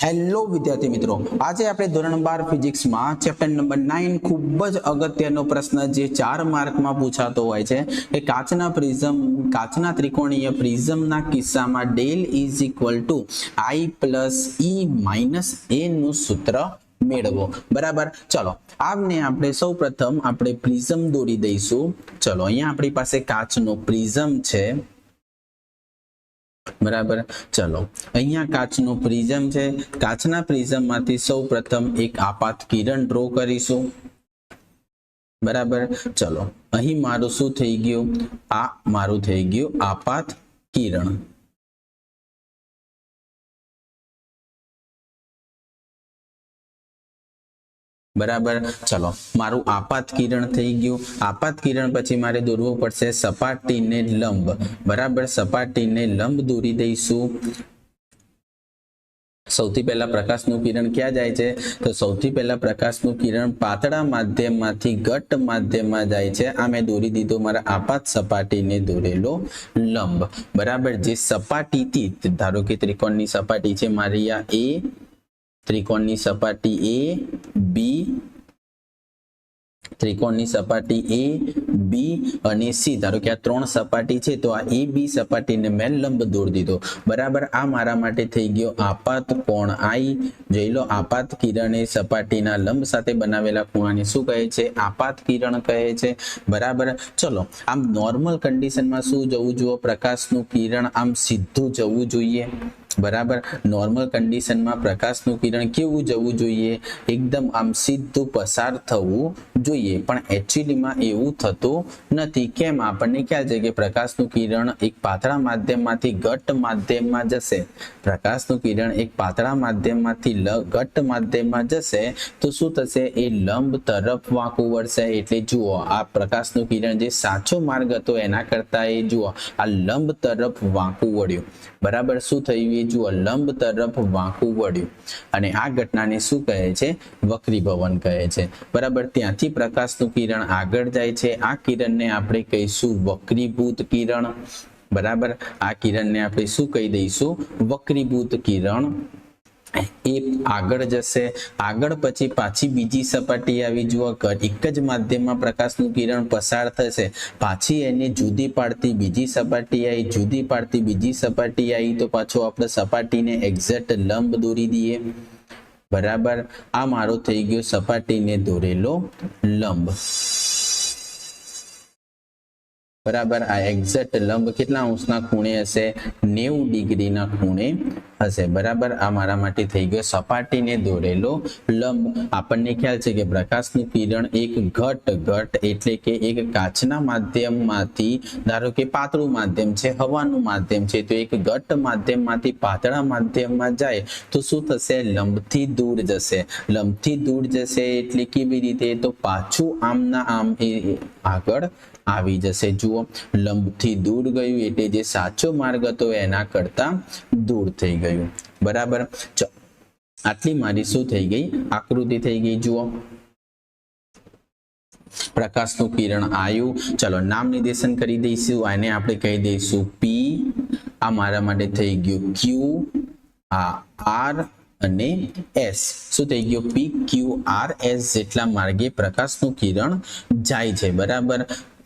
Hello વિદ્યાર્થી મિત્રો, આજે આપણે ધોરણ 12 ફિઝિક્સમાં ચેપ્ટર નંબર 9 ખૂબ જ અગત્યનો પ્રશ્ન જે 4 માર્કમાં પૂછાતો હોય છે કે કાચના ત્રિકોણીય પ્રિઝમના કિસ્સામાં del is equal two I plus E minus A નું સૂત્ર મેળવો. બરાબર, ચલો આમને આપણે સૌપ્રથમ આપણે પ્રિઝમ દોરી દઈશું. ચલો અહીંયા આપણી પાસે કાચનો પ્રિઝમ છે. બરાબર, ચલો અહીંયા કાચનો પ્રિઝમ છે. કાચના પ્રિઝમમાંથી સૌપ્રથમ એક આપાત કિરણ ડ્રો કરીશું. બરાબર, ચલો અહીં મારું શું થઈ ગયું? આ મારું થઈ ગયું આપાત કિરણ. બરાબર, ચલો મારું આપાત કિરણ થઈ ગયું. આપાત કિરણ પછી મારે દોરવું પડશે સપાટીને લંબ. બરાબર, સપાટીને લંબ દોરી દઈશું. સૌથી પહેલા પ્રકાશનું કિરણ ક્યાં જાય છે? તો સૌથી પહેલા પ્રકાશનું કિરણ પાતળા માધ્યમમાંથી ઘટ્ટ માધ્યમમાં જાય છે. આ મેં દોરી દીધો મારા આપાત સપાટીને દોરેલો લંબ. બરાબર, જે સપાટીથી ધારો કે ત્રિકોણની સપાટી છે મારી આ A, ત્રિકોણની સપાટી A, B, ત્રિકોણની સપાટી A, B અને C. ધારો કે આ ત્રણ સપાટી છે તો આ A, B સપાટીને મેં લંબ દોરી દીધો. બરાબર, આ મારા માટે થઈ ગયો આપાત કોણ I. જોઈ લો, આપાત કિરણ એ સપાટીના લંબ સાથે બનાવેલા ખૂણાને શું કહે છે? આપાત કિરણ કહે છે. બરાબર, ચલો આમ નોર્મલ કન્ડિશનમાં શું જવું જોઈએ? પ્રકાશનું કિરણ આમ સીધું જવું જોઈએ. બરાબર, નોર્મલ કન્ડિશનમાં પ્રકાશનું કિરણ કેવું જવું જોઈએ? એકદમ આમ સીધું પસાર થવું જોઈએ. પણ એકચ્યુઅલીમાં એવું થતું નથી. કેમ? આપણને ખ્યાલ છે કે પ્રકાશનું કિરણ એક પાતળા માધ્યમમાંથી ઘટ્ટ માધ્યમમાં જશે. પ્રકાશનું કિરણ એક પાતળા માધ્યમમાંથી ઘટ્ટ માધ્યમમાં જશે તો શું થશે? એ લંબ તરફ વાંકું વળશે. એટલે જુઓ, આ પ્રકાશનું કિરણ જે સાચો માર્ગ હતો એના કરતા એ જુઓ આ લંબ તરફ વાંકું વળ્યું. બરાબર, શું થયું? એ જુઓ, લંબ તરફ વાંકું વળ્યું. અને આ ઘટનાને શું કહે છે? વક્રીભવન કહે છે. બરાબર, ત્યાંથી પ્રકાશનું કિરણ આગળ જાય છે. આ કિરણને આપણે કહીશું વક્રીભૂત કિરણ. બરાબર, આ કિરણને આપણે શું કહી દઈશું? વક્રીભૂત કિરણ. એ આગળ જશે. આગળ પછી પાછી બીજી સપાટી આવી. જુઓ, એક જ માધ્યમમાં પ્રકાશનું કિરણ પસાર થશે. પાછી એને જુદી પાડતી બીજી સપાટી આવી, જુદી પાડતી બીજી સપાટી આવી તો પાછો આપણે સપાટીને એક્ઝેક્ટ લંબ દોરી દઈએ. બરાબર, આ મારો થઈ ગયો સપાટીને દોરેલો લંબ. બરાબર, આ એક્ઝેક્ટ લંબ કેટલા અંશના ખૂણે હશે? 90 ડિગ્રીના ખૂણે હશે. બરાબર, આ મારા માટે થઈ ગયો સપાટીને દોરેલો લંબ. આપણને ખ્યાલ છે કે પ્રકાશનું કિરણ એક ઘટ્ટ એટલે કે એક કાચના માધ્યમમાંથી, ધારો કે પાતળું માધ્યમ છે, હવાનું માધ્યમ છે, તો એક ઘટ્ટ માધ્યમમાંથી પાતળા માધ્યમમાં જાય તો શું થશે? લંબથી દૂર જશે. લંબથી દૂર જશે એટલે કેવી રીતે? તો પાછું આમના આમ એ આગળ આવી જશે. જુઓ, લંબથી દૂર ગયું એટલે જે સાચો માર્ગ હતો એના કરતા દૂર થઈ ગયું. બરાબર, આટલી મારી શું થઈ ગઈ? આકૃતિ થઈ ગઈ. જુઓ, પ્રકાશનું કિરણ આવ્યું. ચલો નામ નિર્દેશન કરી દઈશું. આને આપણે કહી દઈશું P. આ મારા માટે થઈ ગયું Q, આ R અને S. શું થઈ ગયું? P, Q, R, S જેટલા માર્ગે પ્રકાશનું કિરણ જાય છે. બરાબર,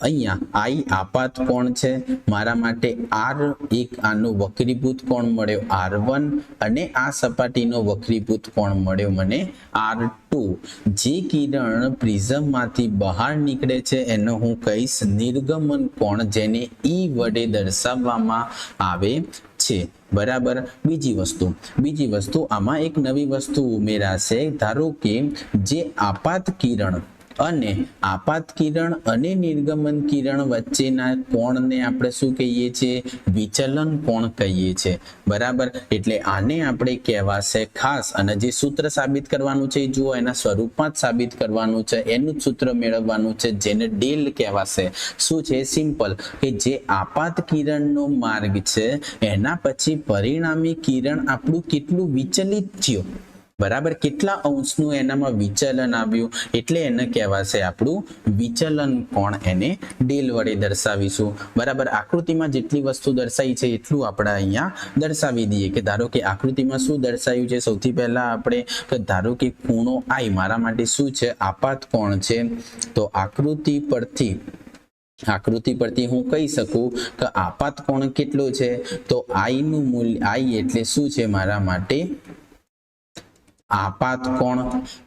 અહીંયા I આપાત કોણ છે મારા માટે. R એક આનો વક્રીભૂત કોણ મળ્યો R1 અને આ સપાટીનો વક્રીભૂત કોણ મળ્યો મને R2. જે કિરણ પ્રિઝમમાંથી બહાર નીકળે છે એને હું કહીશ નિર્ગમન કોણ, જેને E વડે દર્શાવવામાં આવે છે. બરાબર, બીજી વસ્તુ આમાં એક નવી વસ્તુ ઉમેરાશે. ધારો કે જે આપાત કિરણ અને નિર્ગમન કિરણ વચ્ચેના કોણને આપણે શું કહીએ છીએ? વિચલન કોણ કહીએ છીએ. બરાબર, એટલે આને આપણે કહેવાશે ખાસ. અને જે સૂત્ર સાબિત કરવાનું છે જુઓ, એના સ્વરૂપમાં જ સાબિત કરવાનું છે. એનું જ સૂત્ર મેળવવાનું છે જેને ડેલ કહેવાશે. શું છે? સિમ્પલ, કે જે આપાત કિરણનો માર્ગ છે એના પછી પરિણામી કિરણ આપણું કેટલું વિચલિત થયું. બરાબર, કેટલા અંશનું એનામાં વિચલન આવ્યું એટલે એને કહેવાશે આપણું વિચલન કોણ, એને ડેલ વડે દર્શાવીશું. બરાબર, આકૃતિમાં જેટલી વસ્તુ દર્શાવી છે એટલું આપણે અહીંયા દર્શાવી દઈએ કે ધારો કે આકૃતિમાં શું દર્શાવ્યું છે. સૌથી પહેલા આપણે ધારો કે ખૂણો I મારા માટે શું છે, આપાત કોણ છે. તો આકૃતિ પરથી હું કહી શકું કે આપાત કોણ કેટલો છે. તો I નું મૂલ્ય I એટલે શું છે મારા માટે આપાત કોણ.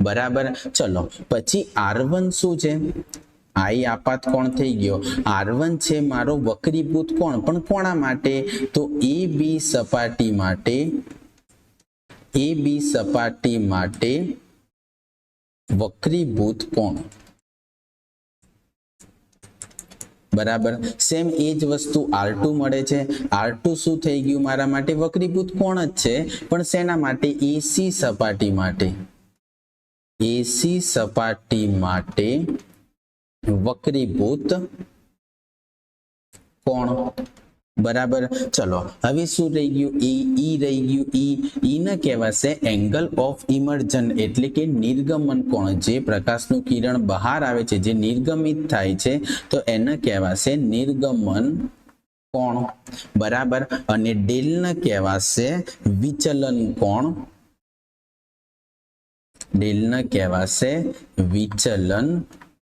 બરાબર, ચલો પછી R1 શું છે, I આપાત કોણ થઈ ગયો. R1 છે મારો વક્રીભૂત કોણ, પણ કોના માટે, તો AB સપાટી માટે વક્રીભૂત કોણ. બરાબર, સેમ એ જ વસ્તુ R2 મળે છે. R2 શું થઈ ગયું મારા માટે વક્રીભૂત કોણ જ છે, પણ શેના માટે, AC સપાટી માટે વક્રીભૂત કોણ. બરાબર, ચલો હવે શું રહી ગયું, E રહી ગયું. E ને કહેવાશે એંગલ ઓફ ઇમર્જન એટલે કે નિર્ગમન કોણ. જે પ્રકાશનું કિરણ બહાર આવે છે, જે નિર્ગમિત થાય છે, તો એને કહેવાશે નિર્ગમન કોણ. બરાબર, અને ડેલ ને કહેવાશે વિચલન કોણ.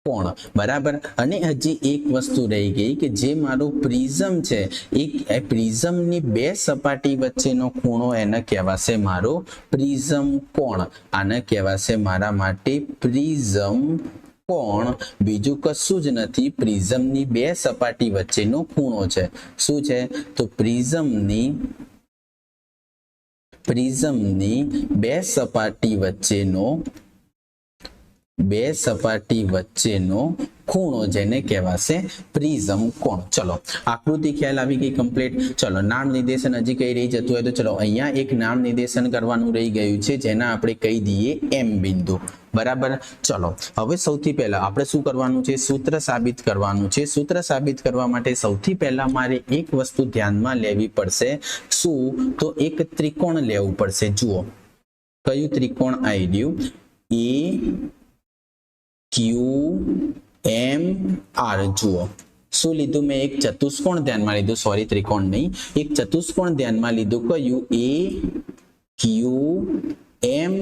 કોણ. બરાબર, અને હજી એક વસ્તુ રહી ગઈ કે જે મારું પ્રિઝમ છે, એક પ્રિઝમની બે સપાટી વચ્ચેનો ખૂણો એને કહેવાશે મારો પ્રિઝમ કોણ. આને કહેવાશે મારા માટે પ્રિઝમ કોણ. બીજું કશું જ નથી, પ્રિઝમની બે સપાટી વચ્ચેનો ખૂણો છે. શું છે, તો પ્રિઝમની બે સપાટી વચ્ચેનો ખૂણો, જેને કહેવાશે પ્રિઝમ કોણ. ચલો આકૃતિ ખ્યાલ આવી ગઈ કમ્પ્લીટ. ચલો નામ નિર્દેશન હજી કઈ રહી જતું હોય તો ચલો અહીંયા એક નામ નિર્દેશન કરવાનું રહી ગયું છે, જેના આપણે કહી દઈએ M બિંદુ. બરાબર, ચલો હવે સૌથી પહેલા આપણે શું કરવાનું છે, સૂત્ર સાબિત કરવાનું છે. સૂત્ર સાબિત કરવા માટે સૌથી પહેલા મારે એક વસ્તુ ધ્યાનમાં લેવી પડશે. શું, તો એક ત્રિકોણ લેવું પડશે. જુઓ કયું ત્રિકોણ આવ્યું, AQMR. જુઓ શું લીધું મેં, એક ચતુષ્કોણ ધ્યાનમાં લીધું, સોરી ત્રિકોણ નહીં, એક ચતુષ્કોણ ધ્યાનમાં લીધું. કયું, AQM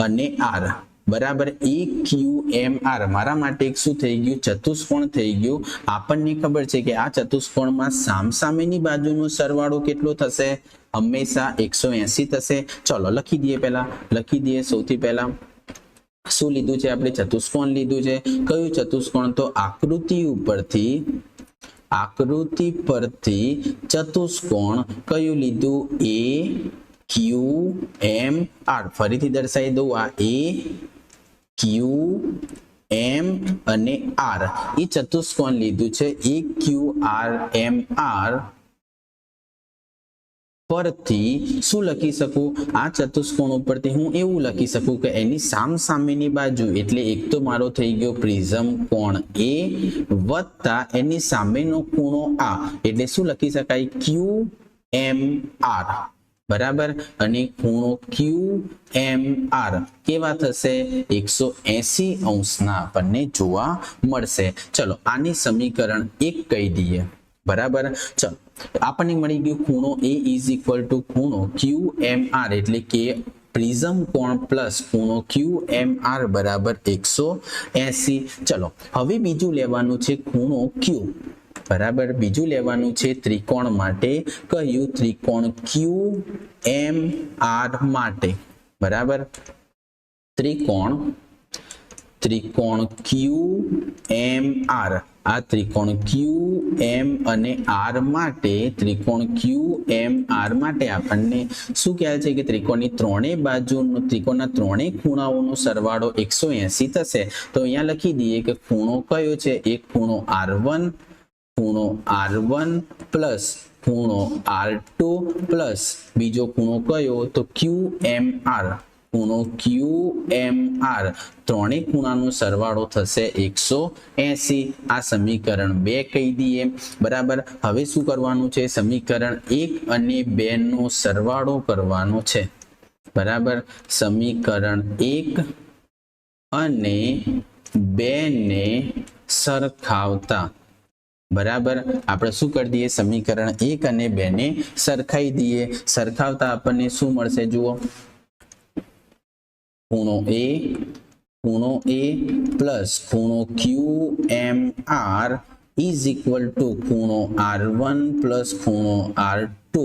અને R. બરાબર, AQMR મારા માટે એક શું થઈ ગયું, ચતુષ્કોણ થઈ ગયું. આપણને ખબર છે કે આ ચતુષ્કોણમાં સામસામેની બાજુનો સરવાળો કેટલો થશે, હંમેશા 180 થશે. ચલો લખી દઈએ. સૌથી પહેલા શું લીધું છે આપણે, ચતુષ્કોણ લીધું છે. કયું ચતુષ્કોણ, તો આકૃતિ પરથી ચતુષ્કોણ કયું લીધું, AQMR. ફરીથી દર્શાવી દઉં, આ AQM અને R એ ચતુષ્કોણ લીધું છે. AQRMR પરથી શું લખી શકું, આ ચતુષ્કોણ ઉપરથી હું એવું લખી શકું કે એની સામસામેની બાજુ એટલે એક તો મારો થઈ ગયો પ્રિઝમ કોણ A વત્તા એની સામેનો ખૂણો આ, એટલે શું લખી શકાય, QMR. બરાબર, અને ખૂણો QMR કેવા થશે, 180 અંશના આપણને જોવા મળશે. ચલો આની સમીકરણ 1 કહી દઈએ. બરાબર, ચલો આપણને મળી ગયું ખૂણો A ઇઝ ઇક્વલ ટુ ખૂણો QMR એટલે કે પ્રિઝમ કોણ પ્લસ ખૂણો QMR બરાબર 180. ચલો હવે બીજું લેવાનું છે ખૂણો Q. બરાબર, બીજું લેવાનું છે ત્રિકોણ માટે. કયું, ત્રિકોણ QMR માટે. બરાબર, ત્રિકોણ QMR, આ ત્રિકોણ QM અને R માટે, ત્રિકોણ QMR માટે આપણને શું કહે છે કે ત્રિકોણની ત્રણેય બાજુનો, ત્રિકોણના ત્રણેય ખૂણાઓનો સરવાળો 180 થશે. તો અહીંયા લખી દઈએ કે ખૂણો કયો છે, એક ખૂણો R1 પ્લસ ખૂણો R2 પ્લસ બીજો ખૂણો કયો, તો QMR. ખૂણો QMR ત્રણેય ખૂણાનો સરવાળો થશે 180. આ સમીકરણ 2 કહી દઈએ. બરાબર, હવે શું કરવાનું છે, સમીકરણ 1 અને 2 નો સરવાળો કરવાનો છે. બરાબર સમીકરણ 1 અને 2 ને સરખાવતા બરાબર આપણે શું કરી દઈએ સમીકરણ 1 અને 2 ને સરખાઈ દઈએ સરખાવતા આપણને શું મળશે જુઓ ખૂણો A પ્લસ ખૂણો QMR ઇઝ ઇક્વલ ટુ ખૂણો R1 પ્લસ ખૂણો R2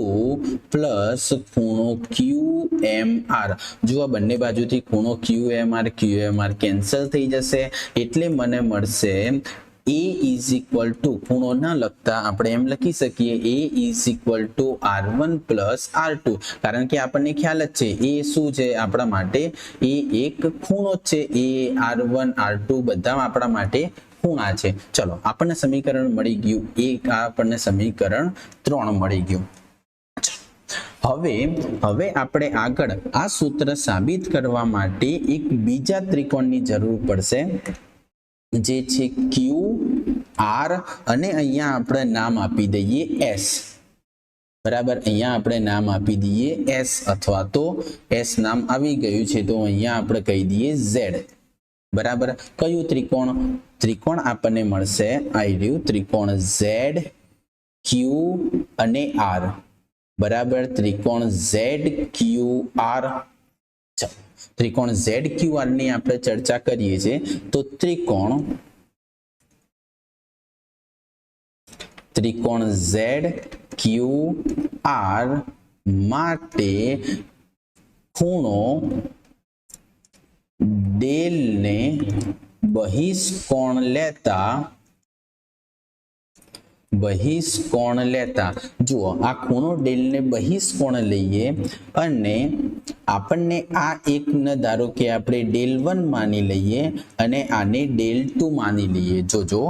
પ્લસ ખૂણો QMR જુઓ બંને બાજુથી ખૂણો QMR કેન્સલ થઈ જશે એટલે મને મળશે A ઇઝ ઇક્વલ ટુ ખૂણો ન લખતા આપણે એમ લખી શકીએ A is equal two R1 plus R2 કારણ કે આપણને ખ્યાલ જ છે એ શું છે આપણા માટે એ એક ખૂણો જ છે એ R1 R2 બધા આપણા માટે ખૂણા છે ચલો આપણને સમીકરણ મળી ગયું એક આપણને સમીકરણ 3 મળી ગયું હવે આપણે આગળ આ સૂત્ર સાબિત કરવા માટે એક બીજા ત્રિકોણની જરૂર પડશે જે છે QR અને અહીંયા આપણે નામ આપી દઈએ S બરાબર અહીંયા આપણે નામ આપી દઈએ S અથવા તો S નામ આવી ગયું છે તો અહીંયા આપણે કહી દઈએ Z બરાબર કયું ત્રિકોણ આપણને મળશે આ રહ્યું ત્રિકોણ ZQ અને R બરાબર ત્રિકોણ ZQR ત્રિકોણ ZQR ની આપણે ચર્ચા કરીએ છીએ તો ત્રિકોણ ZQR માટે ખૂણો ડેલ ને બહિષ્કોણ લેતા જુઓ આ ખૂણો ડેલ ને બહિષ્કોણ લઈએ અને આપણને આ એકને ધારો કે આપણે ડેલ 1 માની લઈએ અને આને ડેલ 2 માની લઈએ જોજો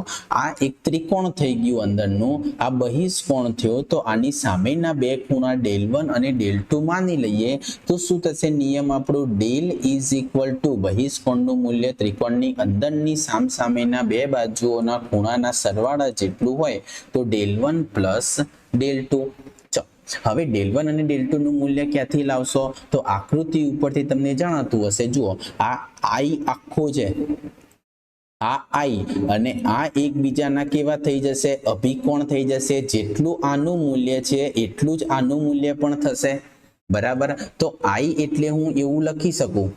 આ એક ત્રિકોણ થઈ ગયું અંદરનું આ બહિષ્કોણ થયો તો આની સામેના બે ખૂણા ડેલ 1 અને ડેલ 2 માની લઈએ તો શું થશે નિયમ આપણો ડેલ ઇઝ ઇક્વલ ટુ બહિષ્કોણનું મૂલ્ય ત્રિકોણની અંદરની સામસામેના બે બાજુઓના ખૂણાના સરવાળા જેટલું હોય તો ડેલ 1 પ્લસ ડેલ 2 હવે ડેલ 1 અને ડેલ 2 નું મૂલ્ય ક્યાંથી લાવશો તો આકૃતિ ઉપરથી તમને જણાતું હશે જુઓ આ I આખો છે આ I અને આ એકબીજાના કેવા થઈ જશે અભિકોણ થઈ જશે જેટલું આનું મૂલ્ય છે એટલું જ આનું મૂલ્ય પણ થશે બરાબર તો I એટલે હું એવું લખી શકું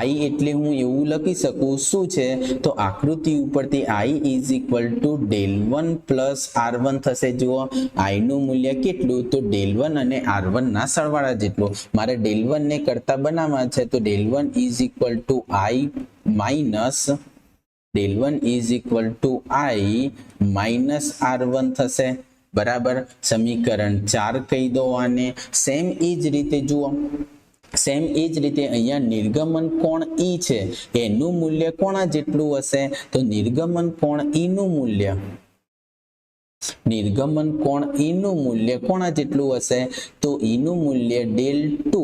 I એટલે હું એવું લખી શકું શું છે તો આકૃતિ ઉપરથી I is equal to del 1 plus R1 થશે જુઓ I નું મૂલ્ય કેટલું તો ડેલ 1 અને R1 ના સરવાળા જેટલું મારે ડેલ 1 ને કરતા બનાવવા છે તો del 1 is equal two I minus del 1 is equal two I minus R1 થશે બરાબર સમીકરણ 4 કહી દો આને સેમ એ જ રીતે જુઓ સેમ એ જ રીતે અહીંયા નિર્ગમન કોણ E છે એનું મૂલ્ય કોના જેટલું હશે તો નિર્ગમન કોણ E નું મૂલ્ય કોના જેટલું હશે તો E નું મૂલ્ય ડેલ 2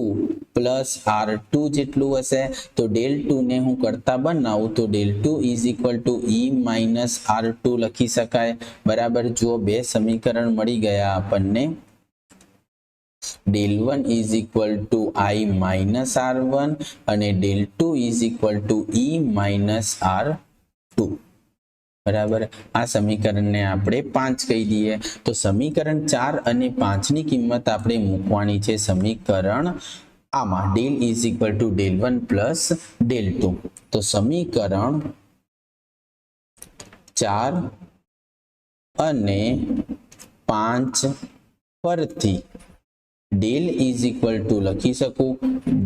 પ્લસ R2 જેટલું હશે તો ડેલ 2 ને હું કરતા બનાવું તો del 2 is equal two E minus R2 લખી શકાય બરાબર જુઓ બે સમીકરણ મળી ગયા આપણને del 1 is equal to I minus R1 અને del 2 is equal to E minus R2 બરાબર આ સમીકરણને આપણે 5 કહી દઈએ તો સમીકરણ 4 અને 5 ની કિંમત આપણે મૂકવાની છે સમીકરણ આમાં del is equal to del 1 plus del 2 તો સમીકરણ 4 અને 5 પરથી del is equal to લખી શકું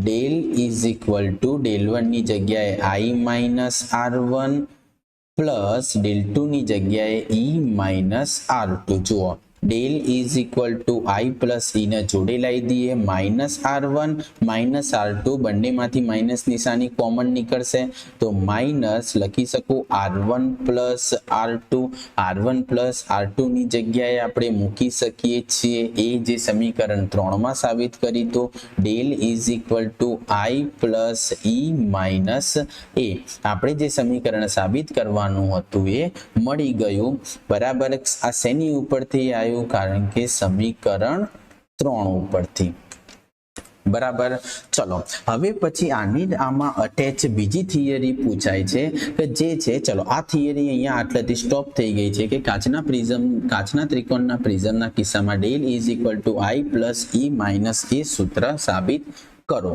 del is equal to del 1 ની જગ્યાએ I minus R1 plus del 2 ની જગ્યાએ E minus R2 જુઓ del is equal to I plus E ને જોડે લાવી દઈએ minus R1 minus R2 બંનેમાંથી માઇનસ નિશાની કોમન નીકળશે તો માઇનસ લખી શકું R1 plus R2 ની જગ્યાએ આપણે મૂકી શકીએ છીએ એ જે સમીકરણ 3 માં સાબિત કરી તો del is equal to I plus E minus A આપણે જે સમીકરણ સાબિત કરવાનું હતું એ મળી ગયું બરાબર આ શેની ઉપરથી આવ્યું કારણ કે સમીકરણ 3 ઉપરથી બરાબર. ચલો હવે પછી આમાં અટેચ બીજી થિયરી પૂછાય છે કે જે છે, ચલો આ થિયરી અહીંયા આટલેથી સ્ટોપ થઈ ગઈ છે કે કાચના ત્રિકોણના પ્રિઝમના કિસ્સામાં del is equal to I plus E minus A સૂત્ર સાબિત કરો.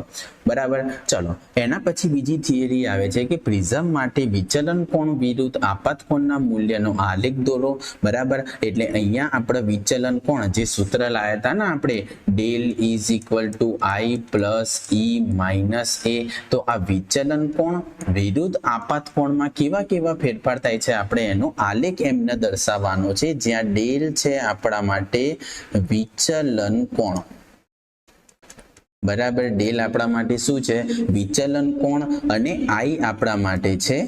બરાબર. ચલો એના પછી બીજી થિયરી આવે છે કે પ્રિઝમ માટે વિચલન કોણ વિરુદ્ધ આપાત કોણના મૂલ્યનો આલેખ દોરો. બરાબર. એટલે અહીંયા આપણે વિચલન કોણ જે સૂત્ર લાયા હતા ને આપણે del is equal to I plus E minus A, તો આ વિચલન કોણ વિરુદ્ધ આપાત કોણમાં કેવા કેવા ફેરફાર થાય છે આપણે એનો આલેખ એમને દર્શાવવાનો છે, જ્યાં ડેલ છે આપણા માટે વિચલન કોણ. બરાબર. ડેલ આપણા માટે શું છે? વિચલન કોણ. અને આઈ આપણા માટે છે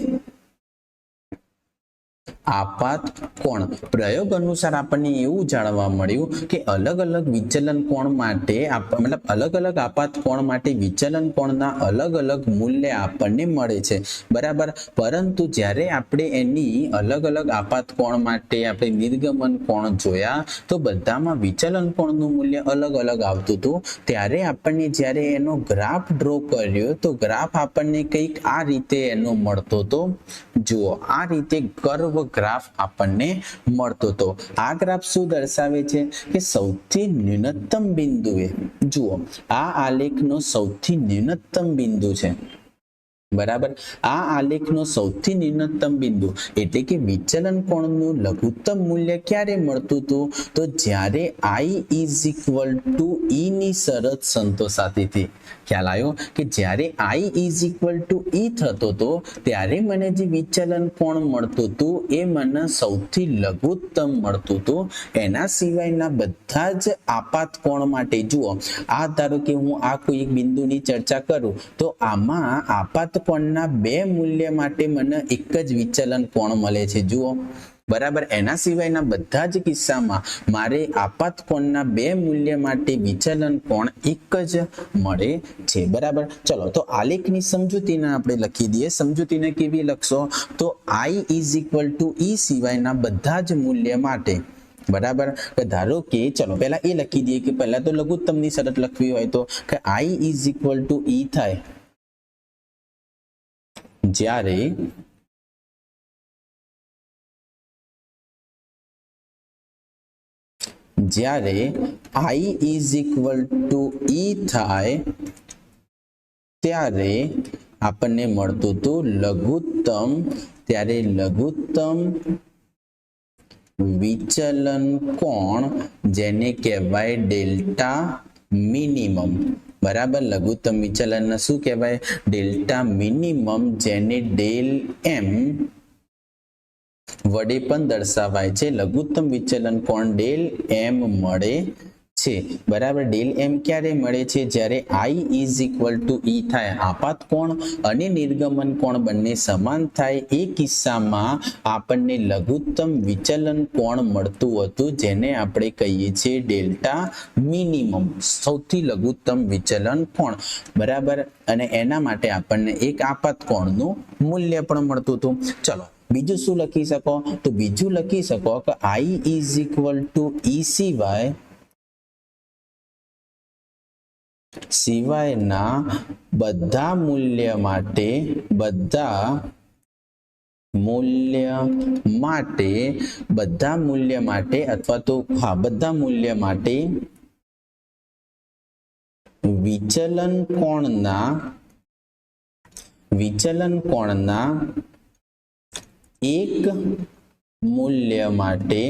આપાત કોણ. પ્રયોગ અનુસાર આપણને એવું જાણવા મળ્યું કે અલગ અલગ વિચલન કોણ માટે મતલબ અલગ અલગ આપાત કોણ માટે વિચલન કોણના અલગ અલગ મૂલ્ય આપણને મળે છે. બરાબર. પરંતુ જ્યારે આપણે એની અલગ અલગ આપાત કોણ માટે આપણે નિર્ગમન કોણ જોયા તો બધામાં વિચલન કોણનું મૂલ્ય અલગ અલગ આવતું હતું. ત્યારે આપણને જ્યારે એનો ગ્રાફ ડ્રો કર્યો તો ગ્રાફ આપણને કંઈક આ રીતે એનો મળતો હતો. જુઓ આ રીતે કર્વ ગ્રાફ આપણને મળતો હતો. આ ગ્રાફ શું દર્શાવે છે કે સૌથી ન્યૂનતમ બિંદુએ, જુઓ આ આલેખનો સૌથી ન્યૂનતમ બિંદુ છે. બરાબર. આ આલેખનો સૌથી ન્યૂનતમ બિંદુ એટલે કે વિચલન કોણનું લઘુત્તમ મૂલ્ય ક્યારે મળતું હતું? તો જ્યારે i ઇઝ ઇક્વલ ટુ ઈ ની શરત સંતોષાતી હતી. ખ્યાલ આવ્યો કે જ્યારે i ઇઝ ઇક્વલ ટુ ઈ થતો હતો ત્યારે મને જે વિચલન કોણ મળતું હતું એ મને સૌથી લઘુત્તમ મળતું હતું. એના સિવાયના બધા જ આપાત કોણ માટે જુઓ, આ ધારો કે હું આ કોઈ એક બિંદુની ચર્ચા કરું તો આમાં આપાત કોણના બે મૂલ્ય માટે મને એક જ વિચલન કોણ મળે છે. જુઓ. બરાબર. એના સિવાયના બધા જ કિસ્સામાં મારે આપાત કોણના બે મૂલ્ય માટે વિચલન કોણ એક જ મળે છે. બરાબર. ચલો તો આલેખની સમજૂતીને આપણે લખી દઈએ. સમજૂતીને કેવી લખશો? તો i ઇઝ ઇક્વલ ટુ ઈ સિવાયના બધા જ મૂલ્ય માટે. બરાબર. ધારો કે ચલો પહેલા એ લખી દઈએ કે પહેલા તો લઘુત્તમની શરત લખવી હોય તો કે i ઇઝ ઇક્વલ ટુ ઈ થાય જ્યારે i ઇઝ ઇક્વલ ટુ ઈ થાય ત્યારે આપણને મળતું હતું લઘુત્તમ, ત્યારે લઘુત્તમ વિચલન કોણ જેને કહેવાય ડેલ્ટા મિનિમમ. બરાબર. લઘુત્તમ વિચલન શું કહેવાય? ડેલ્ટા મિનિમમ, જેને ડેલ એમ વડે પણ દર્શાવાય છે. લઘુત્તમ વિચલન કોણ ડેલ એમ મળે છે. બરાબર. ડેલ એમ ક્યારે મળે છે? જ્યારે i ઇઝ ઇક્વલ ટુ ઈ થાય, આપાત કોણ અને નિર્ગમન કોણ બંને સમાન થાય એ કિસ્સામાં આપણને લઘુત્તમ વિચલન કોણ મળતું હતું, જેને આપણે કહીએ છીએ ડેલ્ટા મિનિમમ, સૌથી લઘુત્તમ વિચલન કોણ. બરાબર. અને એના માટે આપણને એક આપાત કોણનું મૂલ્ય પણ મળતું હતું. ચલો બીજું શું લખી શકો? તો બીજું લખી શકો કે i ઇઝ ઇક્વલ ટુ ઈ સિવાયના બધા મૂલ્ય માટે અથવા તો બધા મૂલ્ય માટે વિચલન કોણના એક મૂલ્ય માટે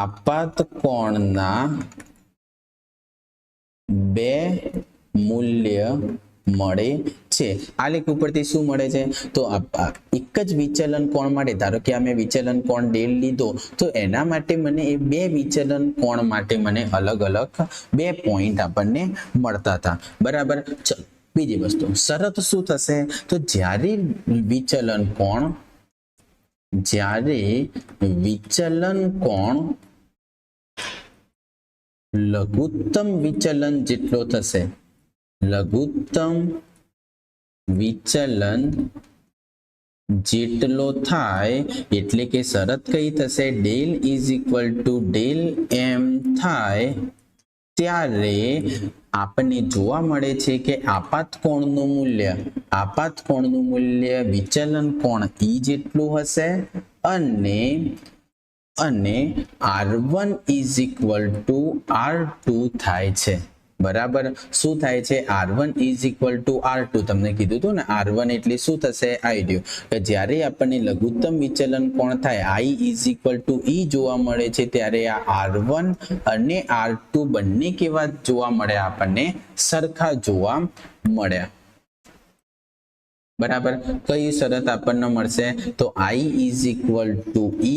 આપાત કોણના બે મૂલ્ય મળે છે. આલેખ ઉપરથી શું મળે છે? તો એક જ વિચલન કોણ માટે, ધારો કે અમે વિચલન કોણ ડેલ લીધો તો એના માટે મને એ બે વિચલન કોણ માટે મને અલગ અલગ બે પોઈન્ટ આપણને મળતા હતા. બરાબર. ચલો બીજી વસ્તુ શરત શું થશે? તો જ્યારે વિચલન કોણ લઘુત્તમ વિચલન જેટલો થશે, લઘુત્તમ વિચલન જેટલો થાય એટલે કે શરત કઈ થશે? Del is equal to del M થાય ત્યારે આપણને જોવા મળે છે કે આપાત કોણનું મૂલ્ય વિચલન કોણ E જેટલું હશે અને R1 is equal to R2 થાય છે. બરાબર, શું થાય છે? R1 is equal to R2. તમને કીધું હતું ને R1 એટલે શું થશે? આઈ રહ્યું કે જ્યારે આપણને લઘુત્તમ વિચલન કોણ થાય I is equal to E જોવા મળે છે ત્યારે આ R1 અને R2 બંને કેવા જોવા મળે? આપણને સરખા જોવા મળ્યા. બરાબર, કઈ શરત આપણને મળશે? તો I is equal to E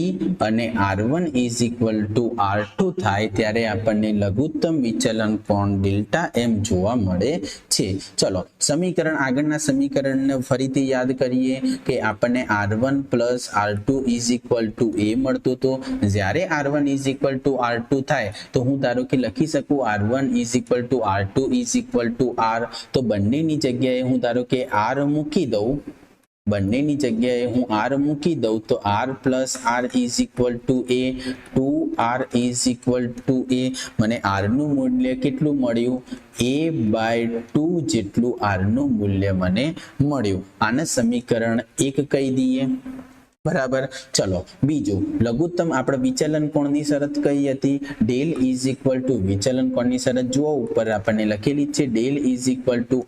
અને R1 is equal to R2 થાય ત્યારે આપણને લઘુત્તમ વિચલન કોણ ડેલ્ટા M જોવા મળે છે. ચલો સમીકરણ, આગળના સમીકરણને ફરીથી યાદ કરીએ કે આપણને R1 plus R2 is equal to A મળતું હતું. જ્યારે R1 is equal to R2 થાય તો હું ધારો કે લખી શકું R1 is equal to R2 is equal to R. તો બંનેની જગ્યાએ હું ધારો કે R મૂકી દઉં, બંનેની જગ્યાએ હું R મૂકી દઉં તો R plus R is equal to A, 2R is equal to A. મને R નું મૂલ્ય કેટલું મળ્યું? A/2 જેટલું R નું મૂલ્ય મને મળ્યું. આને સમીકરણ 1 કહી દઈએ. બરાબર, ચલો બીજું લઘુત્તમ આપણે વિચલન કોણની શરત કઈ હતી? ડેલ ઇઝ ઇક્વલ ટુ વિચલન કોણની શરત જુઓ ઉપર આપણને લખેલી છે del is equal two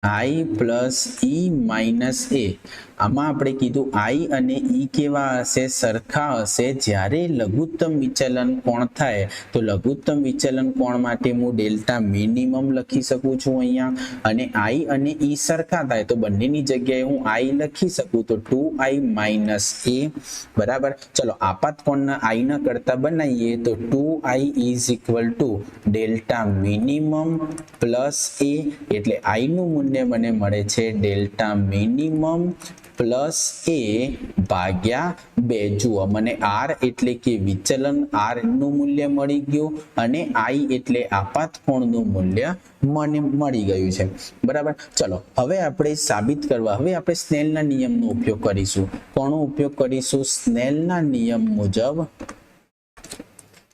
I plus E minus A. આમાં આપણે કીધું I અને E કેવા હશે? સરખા હશે. જ્યારે લઘુત્તમ વિચલન કોણ થાય તો લઘુત્તમ વિચલન કોણ માટે હું ડેલ્ટા મિનિમમ લખી શકું છું અહીંયા, અને I અને E સરખા થાય તો બંનેની જગ્યાએ હું I લખી શકું તો 2I minus A. બરાબર, ચલો આપાત કોણના I ના કરતા બનાવીએ તો 2I is equal to delta minimum plus A, એટલે I નું મૂલ્ય મને મળે છે ડેલ્ટા મિનિમમ પ્લસ A ભાગ્યા 2. જુઓ મને R એટલે કે વિચલન R નું મૂલ્ય મળી ગયું અને I એટલે આપાત કોણનું મૂલ્ય મને મળી ગયું છે. બરાબર, ચલો હવે આપણે સાબિત કરવા, હવે આપણે સ્નેલના નિયમનો ઉપયોગ કરીશું. કોનો ઉપયોગ કરીશું? સ્નેલના નિયમ મુજબ,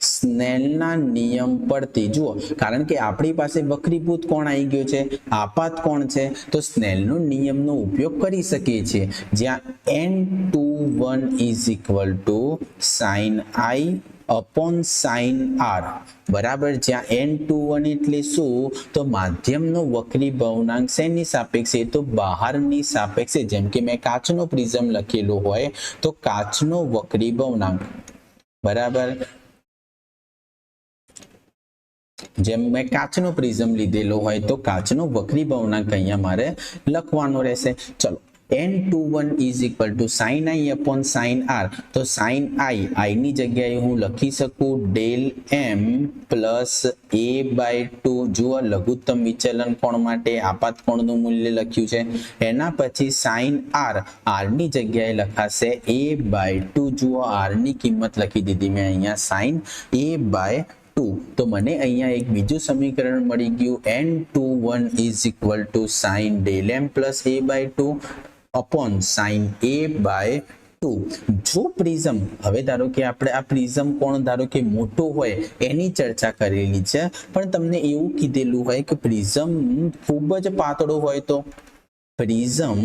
સ્નેલના નિયમ પરથી. જુઓ, કારણ કે આપણી પાસે વક્રીભૂત કોણ આવી ગયો છે, આપાત કોણ છે, તો સ્નેલનો નિયમનો ઉપયોગ કરી શકીએ છીએ. જ્યાં n21 is equal to sin I upon sin R. બરાબર, જ્યાં n21 એટલે શું? તો માધ્યમનો વક્રી ભવનાંક શેની સાપેક્ષે? તો બહારની સાપેક્ષે. જેમ કે મેં કાચનો પ્રિઝમ લખેલો હોય તો કાચનો વક્રી ભવનાંક. બરાબર, જેમ મેં કાચનો પ્રિઝમ લીધેલો હોય તો કાચનો વક્રી ભવનાંક અહીંયા મારે લખવાનો રહેશે. ચલો n21 is equal to sin I upon sin R. તો sin I ની જગ્યાએ હું લખી શકું ડેલ M પ્લસ A/2. જુઓ લઘુત્તમ વિચલન કોણ માટે આપાત કોણનું મૂલ્ય લખ્યું છે. એના પછી sin R ની જગ્યાએ લખાશે A/2. જુઓ R ની કિંમત લખી દીધી મેં અહીંયા sin A/2. તો મને અહીંયા એક બીજું સમીકરણ મળી ગયું n21 is equal to sin del M plus A/2 upon sin A/2. જો પ્રિઝમ, હવે ધારો કે આપણે આ પ્રિઝમ કોણ ધારો કે મોટો હોય એની ચર્ચા કરેલી છે, પણ તમને એવું કીધેલું હોય કે પ્રિઝમ ખૂબ જ પાતળો હોય તો પ્રિઝમ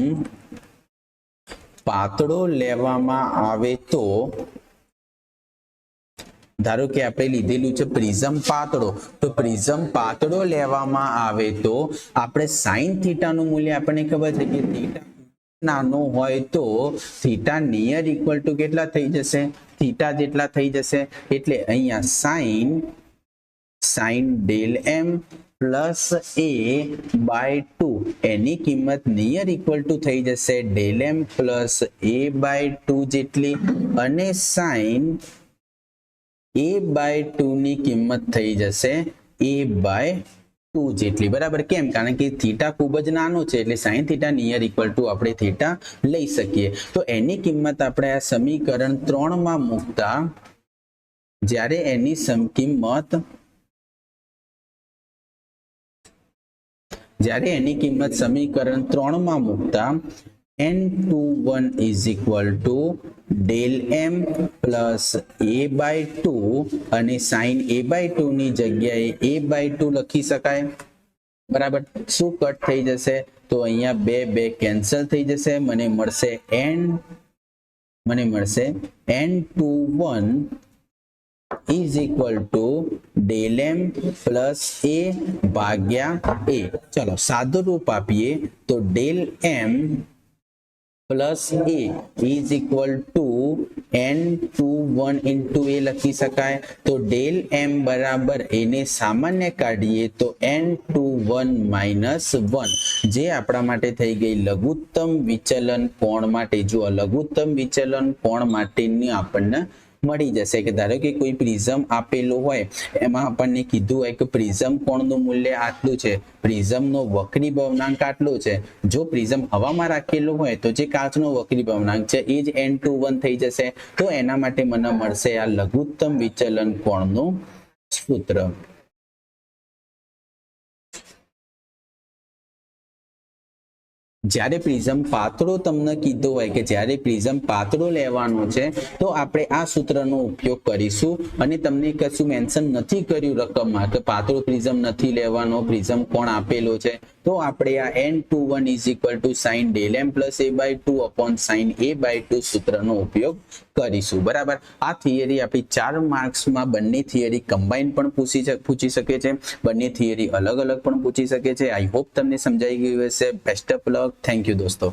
પાતળો લેવામાં આવે તો, ધારો કે આપણે લીધેલું છે પ્રિઝમ પાતળો, તો પ્રિઝમ પાતળો લેવામાં આવે તો આપણે સાઇન થીટાનું મૂલ્ય આપણને ખબર છે કે થીટા નાનો હોય તો થીટા નિયર ઇક્વલ ટુ કેટલા થઈ જશે? થીટા જેટલા થઈ જશે. એટલે અહીંયા sine del M plus A/2 એની કિંમત નિયર ઇક્વલ ટુ થઈ જશે ડેલ M પ્લસ A/2 જેટલી, અને સાઇન A/2 ની કિંમત થઈ જશે A/2 જેટલી. બરાબર, કેમ? કારણ કે થીટા ખૂબ જ નાનો છે એટલે sine theta near equal to આપણે થીટા લઈ શકીએ. તો એની કિંમત આપણે આ સમીકરણ 3 માં મૂકતા, જ્યારે એની કિંમત સમીકરણ 3 માં મૂકતા n21 is equal to del M plus a by 2 અને સાઇન a બાય 2 ની જગ્યાએ a બાય 2 લખી શકાય. બરાબર. શું કટ થઈ જશે? તો અહીંયા બે કેન્સલ થઈ જશે. મને મળશે n21 is equal to del m plus a ભાગ્યા a. ચલો સાદું રૂપ આપીએ તો del m plus a is equal to n21 into a લખી શકાય. તો del m બરાબર એને સામાન્ય કાઢીએ તો n21 minus 1 જે આપણા માટે થઈ ગઈ લઘુત્તમ વિચલન કોણ માટે. જો લઘુત્તમ વિચલન કોણ માટેની આપણને મળી જશે કે ધારો કે કોઈ પ્રિઝમ આપેલું હોય એમાં આપણને કીધું હોય કે પ્રિઝમ કોણનું મૂલ્ય આટલું છે, પ્રિઝમનો વક્રી ભવનાંક આટલો છે. જો પ્રિઝમ હવામાં રાખેલું હોય તો જે કાચનો વક્રી ભવનાંક છે એ જ n21 થઈ જશે. તો એના માટે મને મળશે આ લઘુત્તમ વિચલન કોણનું સૂત્ર. જ્યારે પ્રિઝમ પાતળો તમને કીધો હોય કે જ્યારે પ્રિઝમ પાતળો લેવાનો છે તો આપણે આ સૂત્રનો ઉપયોગ કરીશું. અને તમને કશું મેન્શન નથી કર્યું રકમમાં કે પાતળો પ્રિઝમ નથી લેવાનો, પ્રિઝમ કોણ આપેલો છે, તો આપણે આ n21 is equal to sine del M plus a by 2 upon sine a by 2 સૂત્રનો ઉપયોગ કરીશું. બરાબર. આ થિયરી આપણી 4 માર્ક્સમાં બંને થિયરી કમ્બાઈન પણ પૂછી શકે છે, બંને થિયરી અલગ અલગ પણ પૂછી શકે છે. આઈ હોપ તમને સમજાઈ ગયું હશે. Best of luck. Thank you દોસ્તો.